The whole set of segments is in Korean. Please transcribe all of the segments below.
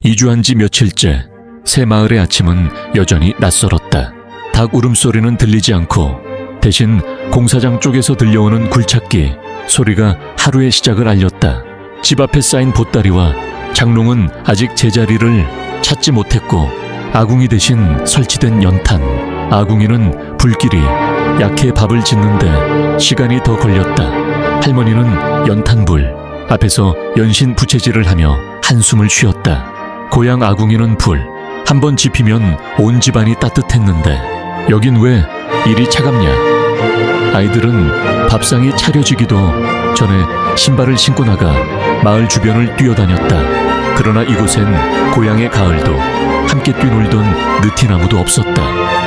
이주한 지 며칠째 새 마을의 아침은 여전히 낯설었다. 닭 울음소리는 들리지 않고 대신 공사장 쪽에서 들려오는 굴착기 소리가 하루의 시작을 알렸다. 집 앞에 쌓인 보따리와 장롱은 아직 제자리를 찾지 못했고 아궁이 대신 설치된 연탄. 아궁이는 불길이 약해 밥을 짓는데 시간이 더 걸렸다. 할머니는 연탄불 앞에서 연신 부채질을 하며 한숨을 쉬었다. 고향 아궁이는 불 한번 지피면 온 집안이 따뜻했는데 여긴 왜 이리 차갑냐. 아이들은 밥상이 차려지기도 전에 신발을 신고 나가 마을 주변을 뛰어다녔다. 그러나 이곳엔 고향의 가을도 함께 뛰놀던 느티나무도 없었다.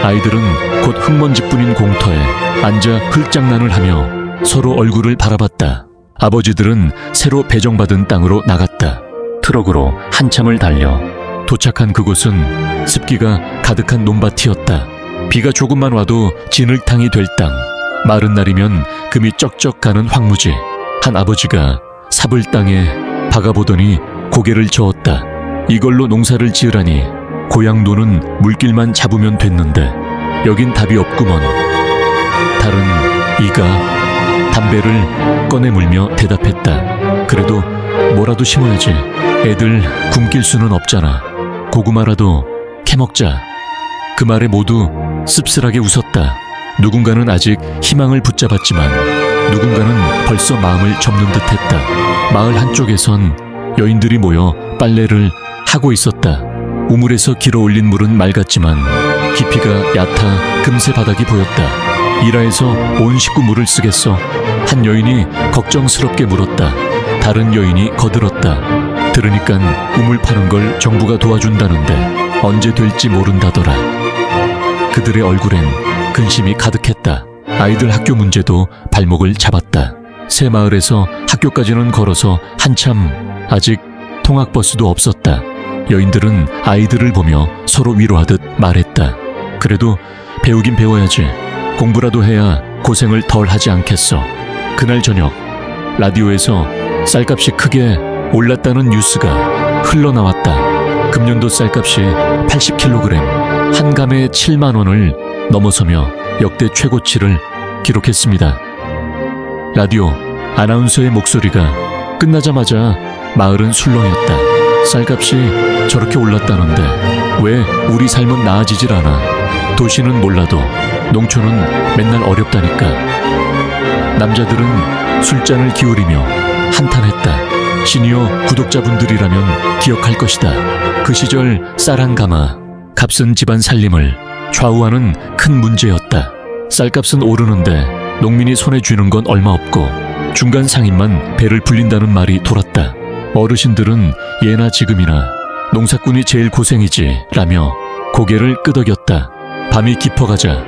아이들은 곧 흙먼지뿐인 공터에 앉아 흙장난을 하며 서로 얼굴을 바라봤다. 아버지들은 새로 배정받은 땅으로 나갔다. 트럭으로 한참을 달려 도착한 그곳은 습기가 가득한 논밭이었다. 비가 조금만 와도 진흙탕이 될 땅. 마른 날이면 금이 쩍쩍 가는 황무지. 한 아버지가 삽을 땅에 박아보더니 고개를 저었다. 이걸로 농사를 지으라니 고향 노는 물길만 잡으면 됐는데 여긴 답이 없구먼. 달은 이가 담배를 꺼내 물며 대답했다. 그래도 뭐라도 심어야지. 애들 굶길 수는 없잖아. 고구마라도 캐먹자. 그 말에 모두 씁쓸하게 웃었다. 누군가는 아직 희망을 붙잡았지만 누군가는 벌써 마음을 접는 듯했다. 마을 한쪽에선 여인들이 모여 빨래를 하고 있었다. 우물에서 길어올린 물은 맑았지만 깊이가 얕아 금세 바닥이 보였다. 일하에서 온 식구 물을 쓰겠어? 한 여인이 걱정스럽게 물었다. 다른 여인이 거들었다. 들으니깐 우물 파는 걸 정부가 도와준다는데 언제 될지 모른다더라. 그들의 얼굴엔 근심이 가득했다. 아이들 학교 문제도 발목을 잡았다. 새 마을에서 학교까지는 걸어서 한참. 아직 통학버스도 없었다. 여인들은 아이들을 보며 서로 위로하듯 말했다. 그래도 배우긴 배워야지. 공부라도 해야 고생을 덜 하지 않겠어. 그날 저녁 라디오에서 쌀값이 크게 올랐다는 뉴스가 흘러나왔다. 금년도 쌀값이 80kg, 한 감에 7만 원을 넘어서며 역대 최고치를 기록했습니다. 라디오 아나운서의 목소리가 끝나자마자 마을은 술렁였다. 쌀값이 저렇게 올랐다는데 왜 우리 삶은 나아지질 않아. 도시는 몰라도 농촌은 맨날 어렵다니까. 남자들은 술잔을 기울이며 한탄했다. 시니어 구독자분들이라면 기억할 것이다. 그 시절 쌀 한 가마, 값은 집안 살림을 좌우하는 큰 문제였다. 쌀값은 오르는데 농민이 손에 쥐는 건 얼마 없고 중간 상인만 배를 불린다는 말이 돌았다. 어르신들은 예나 지금이나 농사꾼이 제일 고생이지 라며 고개를 끄덕였다. 밤이 깊어가자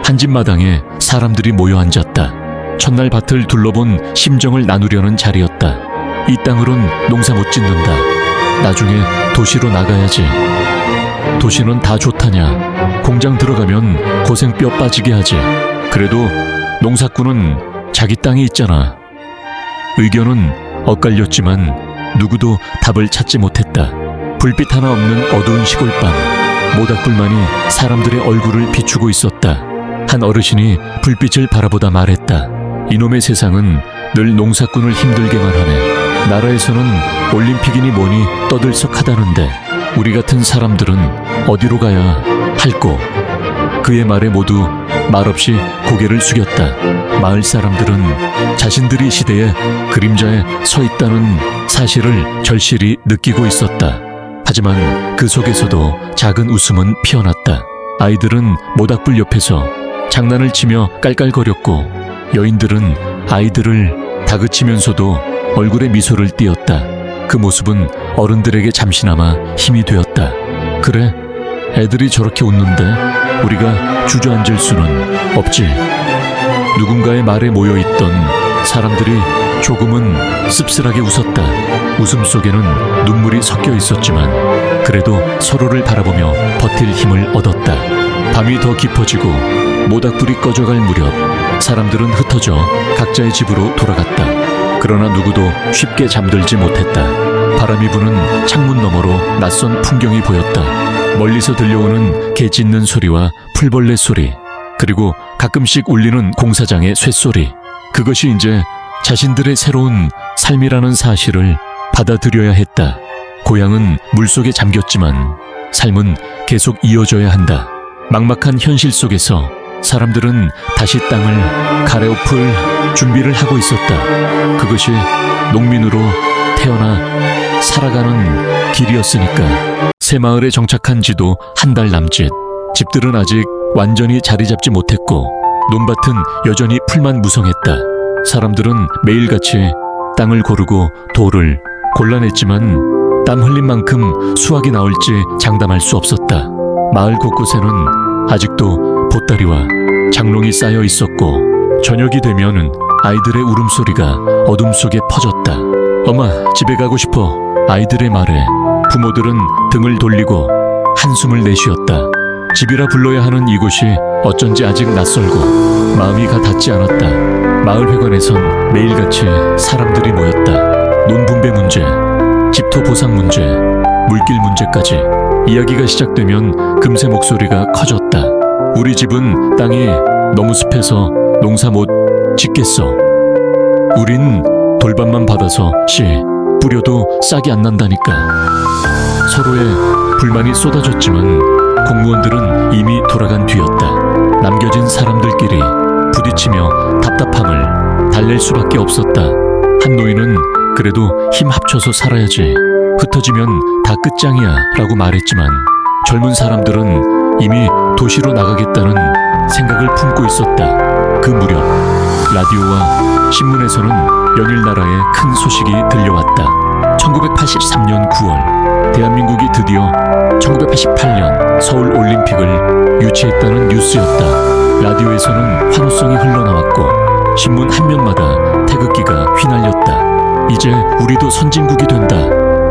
한 집 마당에 사람들이 모여 앉았다. 첫날 밭을 둘러본 심정을 나누려는 자리였다. 이 땅으론 농사 못 짓는다. 나중에 도시로 나가야지. 도시는 다 좋다냐. 공장 들어가면 고생 뼈 빠지게 하지. 그래도 농사꾼은 자기 땅이 있잖아. 의견은 엇갈렸지만 누구도 답을 찾지 못했다. 불빛 하나 없는 어두운 시골밤. 모닥불만이 사람들의 얼굴을 비추고 있었다. 한 어르신이 불빛을 바라보다 말했다. 이놈의 세상은 늘 농사꾼을 힘들게만 하네. 나라에서는 올림픽이니 뭐니 떠들썩하다는데 우리 같은 사람들은 어디로 가야 할꼬. 그의 말에 모두 말없이 고개를 숙였다. 마을 사람들은 자신들이 시대의 그림자에 서 있다는 사실을 절실히 느끼고 있었다. 하지만 그 속에서도 작은 웃음은 피어났다. 아이들은 모닥불 옆에서 장난을 치며 깔깔거렸고 여인들은 아이들을 다그치면서도 얼굴에 미소를 띄었다. 그 모습은 어른들에게 잠시나마 힘이 되었다. 그래, 애들이 저렇게 웃는데 우리가 주저앉을 수는 없지. 누군가의 말에 모여있던 사람들이 조금은 씁쓸하게 웃었다. 웃음 속에는 눈물이 섞여 있었지만 그래도 서로를 바라보며 버틸 힘을 얻었다. 밤이 더 깊어지고 모닥불이 꺼져갈 무렵 사람들은 흩어져 각자의 집으로 돌아갔다. 그러나 누구도 쉽게 잠들지 못했다. 바람이 부는 창문 너머로 낯선 풍경이 보였다. 멀리서 들려오는 개 짖는 소리와 풀벌레 소리, 그리고 가끔씩 울리는 공사장의 쇳소리. 그것이 이제 자신들의 새로운 삶이라는 사실을 받아들여야 했다. 고향은 물속에 잠겼지만 삶은 계속 이어져야 한다. 막막한 현실 속에서 사람들은 다시 땅을 갈아엎을 준비를 하고 있었다. 그것이 농민으로 태어나 살아가는 길이었으니까. 새마을에 정착한 지도 한 달 남짓. 집들은 아직 완전히 자리 잡지 못했고 논밭은 여전히 풀만 무성했다. 사람들은 매일같이 땅을 고르고 돌을 골라냈지만 땀 흘린 만큼 수확이 나올지 장담할 수 없었다. 마을 곳곳에는 아직도 보따리와 장롱이 쌓여 있었고 저녁이 되면 아이들의 울음소리가 어둠 속에 퍼졌다. 엄마, 집에 가고 싶어. 아이들의 말에 부모들은 등을 돌리고 한숨을 내쉬었다. 집이라 불러야 하는 이곳이 어쩐지 아직 낯설고 마음이 가 닿지 않았다. 마을 회관에선 매일같이 사람들이 모였다. 논분배 문제, 집토 보상 문제, 물길 문제까지. 이야기가 시작되면 금세 목소리가 커졌다. 우리 집은 땅이 너무 습해서 농사 못 짓겠어. 우린 돌밭만 받아서 씨 뿌려도 싹이 안 난다니까. 서로의 불만이 쏟아졌지만 공무원들은 이미 돌아간 뒤였다. 남겨진 사람들끼리 부딪히며 답답함을 달랠 수밖에 없었다. 한 노인은 그래도 힘 합쳐서 살아야지, 흩어지면 다 끝장이야 라고 말했지만 젊은 사람들은 이미 도시로 나가겠다는 생각을 품고 있었다. 그 무렵 라디오와 신문에서는 연일 나라의 큰 소식이 들려왔다. 1983년 9월 대한민국이 드디어 1988년 서울 올림픽을 유치했다는 뉴스였다. 라디오에서는 환호성이 흘러나왔고 신문 한 면마다 태극기가 휘날렸다. 이제 우리도 선진국이 된다.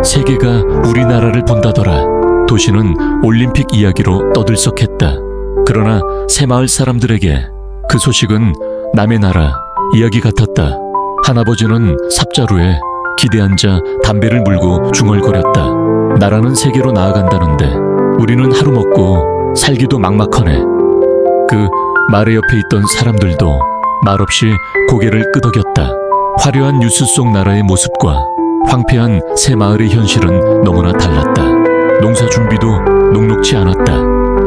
세계가 우리나라를 본다더라. 도시는 올림픽 이야기로 떠들썩했다. 그러나 새마을 사람들에게 그 소식은 남의 나라 이야기 같았다. 할아버지는 삽자루에 기대 앉아 담배를 물고 중얼거렸다. 나라는 세계로 나아간다는데 우리는 하루 먹고 살기도 막막하네. 그 말의 옆에 있던 사람들도 말없이 고개를 끄덕였다. 화려한 뉴스 속 나라의 모습과 황폐한 새마을의 현실은 너무나 달랐다. 농사 준비도 녹록치 않았다.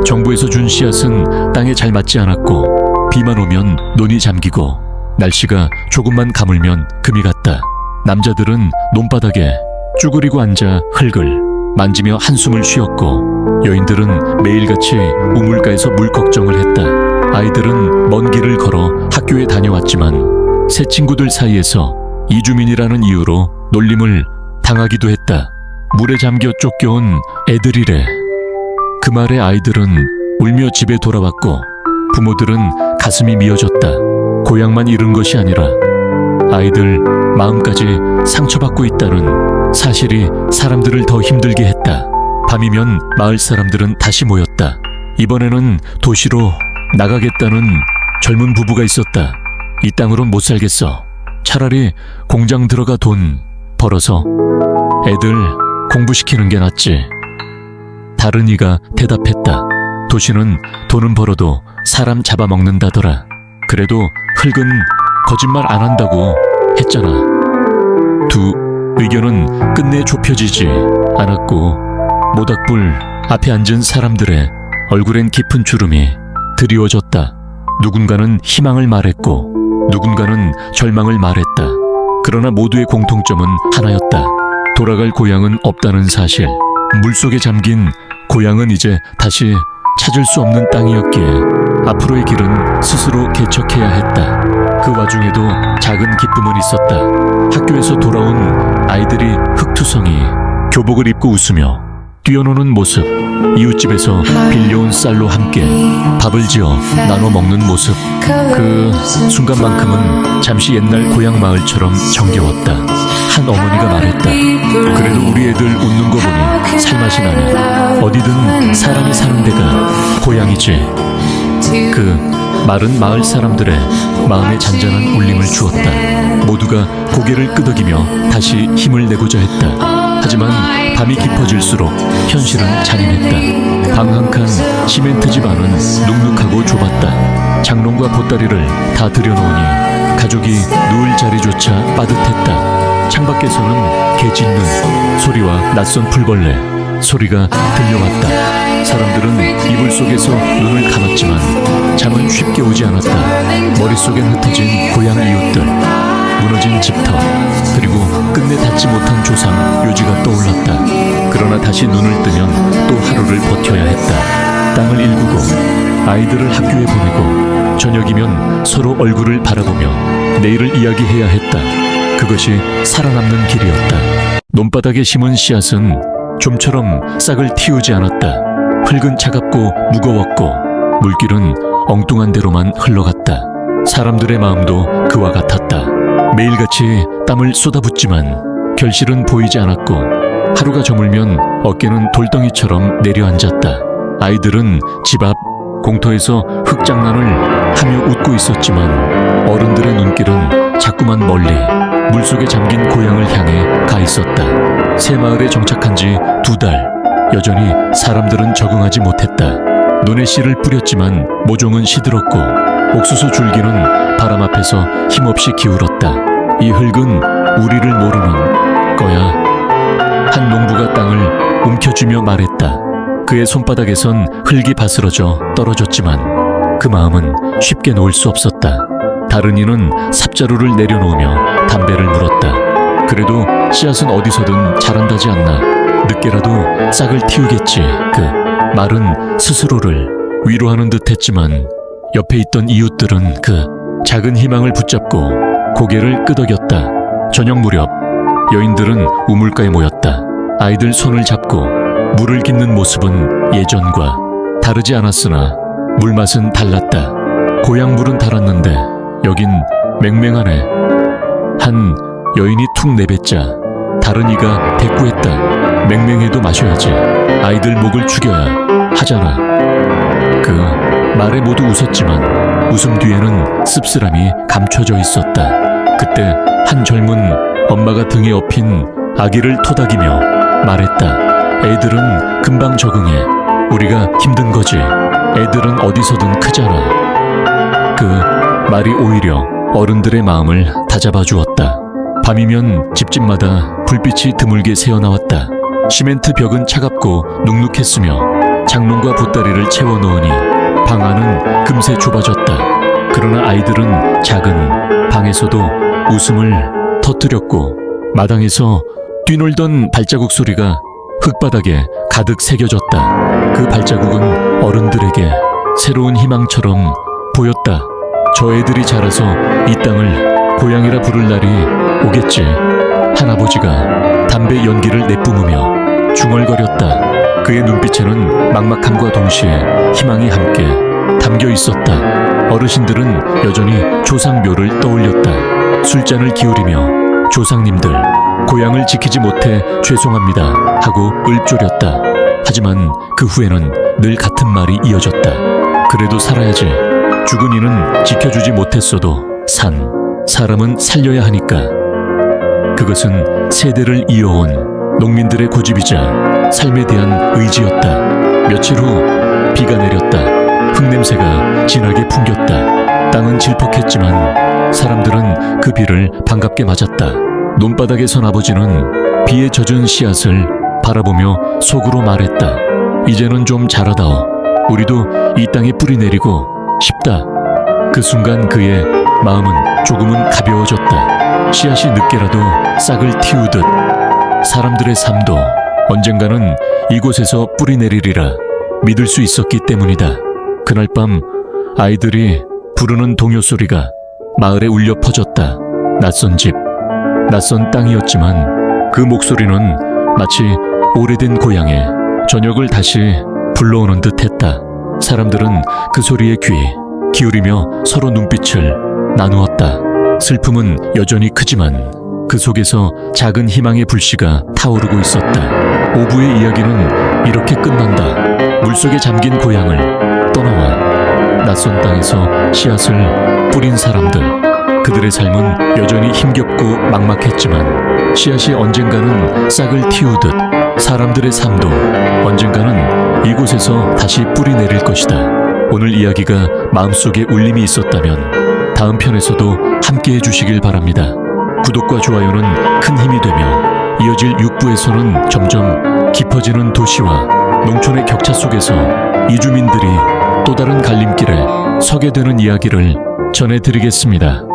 정부에서 준 씨앗은 땅에 잘 맞지 않았고 비만 오면 논이 잠기고 날씨가 조금만 가물면 금이 갔다. 남자들은 논바닥에 쭈그리고 앉아 흙을 만지며 한숨을 쉬었고 여인들은 매일같이 우물가에서 물 걱정을 했다. 아이들은 먼 길을 걸어 학교에 다녀왔지만 새 친구들 사이에서 이주민이라는 이유로 놀림을 당하기도 했다. 물에 잠겨 쫓겨온 애들이래. 그 말에 아이들은 울며 집에 돌아왔고 부모들은 가슴이 미어졌다. 고향만 잃은 것이 아니라 아이들 마음까지 상처받고 있다는 사실이 사람들을 더 힘들게 했다. 밤이면 마을 사람들은 다시 모였다. 이번에는 도시로 나가겠다는 젊은 부부가 있었다. 이 땅으론 못 살겠어. 차라리 공장 들어가 돈 벌어서 애들 공부시키는 게 낫지. 다른 이가 대답했다. 도시는 돈은 벌어도 사람 잡아먹는다더라. 그래도 흙은 거짓말 안 한다고 했잖아. 두 의견은 끝내 좁혀지지 않았고 모닥불 앞에 앉은 사람들의 얼굴엔 깊은 주름이 드리워졌다. 누군가는 희망을 말했고 누군가는 절망을 말했다. 그러나 모두의 공통점은 하나였다. 돌아갈 고향은 없다는 사실. 물속에 잠긴 고향은 이제 다시 찾을 수 없는 땅이었기에 앞으로의 길은 스스로 개척해야 했다. 그 와중에도 작은 기쁨은 있었다. 학교에서 돌아온 아이들이 흙투성이 교복을 입고 웃으며 뛰어노는 모습, 이웃집에서 빌려온 쌀로 함께 밥을 지어 나눠 먹는 모습. 그 순간만큼은 잠시 옛날 고향 마을처럼 정겨웠다. 한 어머니가 말했다. 그래도 우리 애들 웃는 거 보니 살맛이 나네. 어디든 사람이 사는 데가 고향이지. 그 말은 마을 사람들의 마음에 잔잔한 울림을 주었다. 모두가 고개를 끄덕이며 다시 힘을 내고자 했다. 하지만 밤이 깊어질수록 현실은 잔인했다. 방 한 칸 시멘트 집 안은 눅눅하고 좁았다. 장롱과 보따리를 다 들여놓으니 가족이 누울 자리조차 빠듯했다. 창밖에서는 개 짖는 소리와 낯선 풀벌레 소리가 들려왔다. 사람들은 이불 속에서 눈을 감았지만 잠은 쉽게 오지 않았다. 머릿속엔 흩어진 고향 이웃들, 무너진 집터, 그리고 끝내 닿지 못한 조상 묘지가 떠올랐다. 그러나 다시 눈을 뜨면 또 하루를 버텨야 했다. 땅을 일구고 아이들을 학교에 보내고 저녁이면 서로 얼굴을 바라보며 내일을 이야기해야 했다. 그것이 살아남는 길이었다. 논바닥에 심은 씨앗은 좀처럼 싹을 틔우지 않았다. 흙은 차갑고 무거웠고 물길은 엉뚱한 데로만 흘러갔다. 사람들의 마음도 그와 같았다. 매일같이 땀을 쏟아붓지만 결실은 보이지 않았고 하루가 저물면 어깨는 돌덩이처럼 내려앉았다. 아이들은 집 앞 공터에서 흙장난을 하며 웃고 있었지만 어른들의 눈길은 자꾸만 멀리 물속에 잠긴 고향을 향해 가 있었다. 새 마을에 정착한 지 2달. 여전히 사람들은 적응하지 못했다. 눈에 씨를 뿌렸지만 모종은 시들었고 옥수수 줄기는 바람 앞에서 힘없이 기울었다. 이 흙은 우리를 모르는 거야. 한 농부가 땅을 움켜쥐며 말했다. 그의 손바닥에선 흙이 바스러져 떨어졌지만 그 마음은 쉽게 놓을 수 없었다. 다른 이는 삽자루를 내려놓으며 담배를 물었다. 그래도 씨앗은 어디서든 자란다지 않나. 늦게라도 싹을 틔우겠지. 그 말은 스스로를 위로하는 듯 했지만 옆에 있던 이웃들은 그 작은 희망을 붙잡고 고개를 끄덕였다. 저녁 무렵 여인들은 우물가에 모였다. 아이들 손을 잡고 물을 깃는 모습은 예전과 다르지 않았으나 물맛은 달랐다. 고향 물은 달았는데 여긴 맹맹하네. 한 여인이 툭 내뱉자 다른 이가 대꾸했다. 맹맹해도 마셔야지. 아이들 목을 축여야 하잖아. 그 말에 모두 웃었지만 웃음 뒤에는 씁쓸함이 감춰져 있었다. 그때 한 젊은 엄마가 등에 업힌 아기를 토닥이며 말했다. 애들은 금방 적응해. 우리가 힘든 거지. 애들은 어디서든 크잖아. 그 말이 오히려 어른들의 마음을 다잡아 주었다. 밤이면 집집마다 불빛이 드물게 새어나왔다. 시멘트 벽은 차갑고 눅눅했으며 장롱과 보따리를 채워넣으니 방 안은 금세 좁아졌다. 그러나 아이들은 작은 방에서도 웃음을 터뜨렸고 마당에서 뛰놀던 발자국 소리가 흙바닥에 가득 새겨졌다. 그 발자국은 어른들에게 새로운 희망처럼 보였다. 저 애들이 자라서 이 땅을 고향이라 부를 날이 오겠지. 할아버지가 담배 연기를 내뿜으며 중얼거렸다. 그의 눈빛에는 막막함과 동시에 희망이 함께 담겨 있었다. 어르신들은 여전히 조상묘를 떠올렸다. 술잔을 기울이며 조상님들, 고향을 지키지 못해 죄송합니다 하고 읊조렸다. 하지만 그 후에는 늘 같은 말이 이어졌다. 그래도 살아야지. 죽은 이는 지켜주지 못했어도 사람은 살려야 하니까. 그것은 세대를 이어온 농민들의 고집이자 삶에 대한 의지였다. 며칠 후 비가 내렸다. 흙냄새가 진하게 풍겼다. 땅은 질퍽했지만 사람들은 그 비를 반갑게 맞았다. 논바닥에 선 아버지는 비에 젖은 씨앗을 바라보며 속으로 말했다. 이제는 좀 자라다오. 우리도 이 땅에 뿌리 내리고 싶다. 그 순간 그의 마음은 조금은 가벼워졌다. 씨앗이 늦게라도 싹을 틔우듯 사람들의 삶도 언젠가는 이곳에서 뿌리 내리리라 믿을 수 있었기 때문이다. 그날 밤 아이들이 부르는 동요 소리가 마을에 울려 퍼졌다. 낯선 집, 낯선 땅이었지만 그 목소리는 마치 오래된 고향에 저녁을 다시 불러오는 듯 했다. 사람들은 그 소리에 귀 기울이며 서로 눈빛을 나누었다. 슬픔은 여전히 크지만 그 속에서 작은 희망의 불씨가 타오르고 있었다. 오부의 이야기는 이렇게 끝난다. 물속에 잠긴 고향을 떠나와 낯선 땅에서 씨앗을 뿌린 사람들. 그들의 삶은 여전히 힘겹고 막막했지만 씨앗이 언젠가는 싹을 틔우듯 사람들의 삶도 언젠가는 이곳에서 다시 뿌리 내릴 것이다. 오늘 이야기가 마음속에 울림이 있었다면 다음 편에서도 함께해 주시길 바랍니다. 구독과 좋아요는 큰 힘이 되며 이어질 6부에서는 점점 깊어지는 도시와 농촌의 격차 속에서 이주민들이 또 다른 갈림길에 서게 되는 이야기를 전해드리겠습니다.